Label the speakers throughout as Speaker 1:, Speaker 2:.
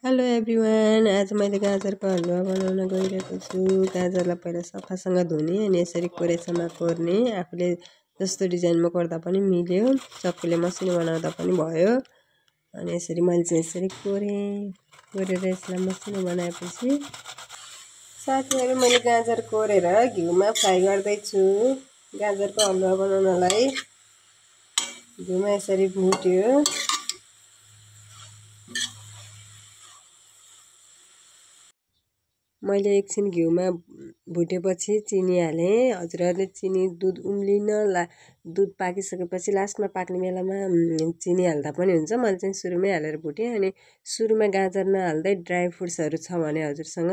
Speaker 1: Hello everyone, आज मैले गाजरको हलुवा बनाउन गइरहेको छु। गाजरलाई पहिला सफासँग धुने अनि यसरी कोरेसम्म कोर्ने। आफूले जस्तो डिजाइनमा कोर्दा पनि मिल्यो, चक्कुले मसिनो बनाउँदा पनि भयो। अनि यसरी मैले चाहिँ यसरी कोरेर यसलाई मसिनो बनाएपछि साथीहरू मैले गाजर कोरेर घिउमा फ्राई गर्दैछु। गाजरको हलुवा बनाउनलाई घिउमा यसरी भुट्यो। मैले एकछिन घिउमा भुटेपछि चिनी हालेँ। हजुरहरूले चिनी दुध दुध पाकिसकेपछि लास्टमा पाक्ने बेलामा चिनी हाल्दा पनि हुन्छ। मैले चाहिँ सुरुमै हालेर भुटेँ। अनि सुरुमा गाजर नहाल्दै ड्राई फ्रुट्सहरू छ भने हजुरसँग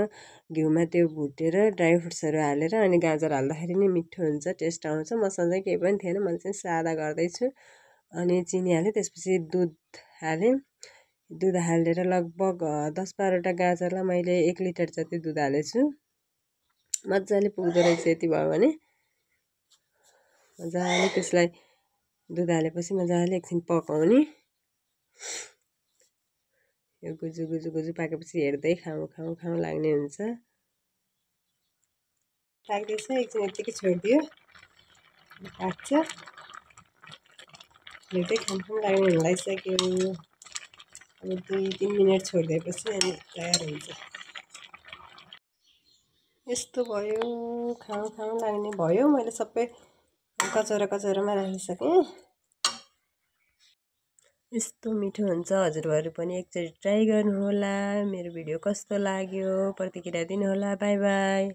Speaker 1: घिउमा त्यो भुटेर ड्राई फ्रुट्सहरू हालेर अनि गाजर हाल्दाखेरि नै मिठो हुन्छ, टेस्ट आउँछ। मसँग चाहिँ केही पनि थिएन, मैले चाहिँ सादा गर्दैछु। अनि चिनी हालेँ, त्यसपछि दुध हालेँ। दुध हालेर लगभग 10-12वटा गाजरलाई मैले 1 लिटर जति दुध हालेछु। मजाले पुग्दो रहेछ यति भयो भने। मजाले त्यसलाई दुध हालेपछि मजाले एकछिन पकाउने। यो गुजु पाकेपछि हेर्दै खाउँ लाग्ने हुन्छ। पाक्दैछ, एकछिन यत्तिकै छोडिदियो, पाक्छ। हेर्दै खाउँ लाग्ने हुन लागिसक्यो। अब 2-3 मिनट छोडिदिएपछि अनि तयार हुन्छ। यस्तो भयो, खाउँ लाग्ने भयो। मैले सबै कचौरामा राखिसकेँ। यस्तो मिठो हुन्छ। हजुरहरू पनि एकचोटि ट्राई गर्नुहोला। मेरो भिडियो कस्तो लाग्यो प्रतिक्रिया दिनुहोला। By by.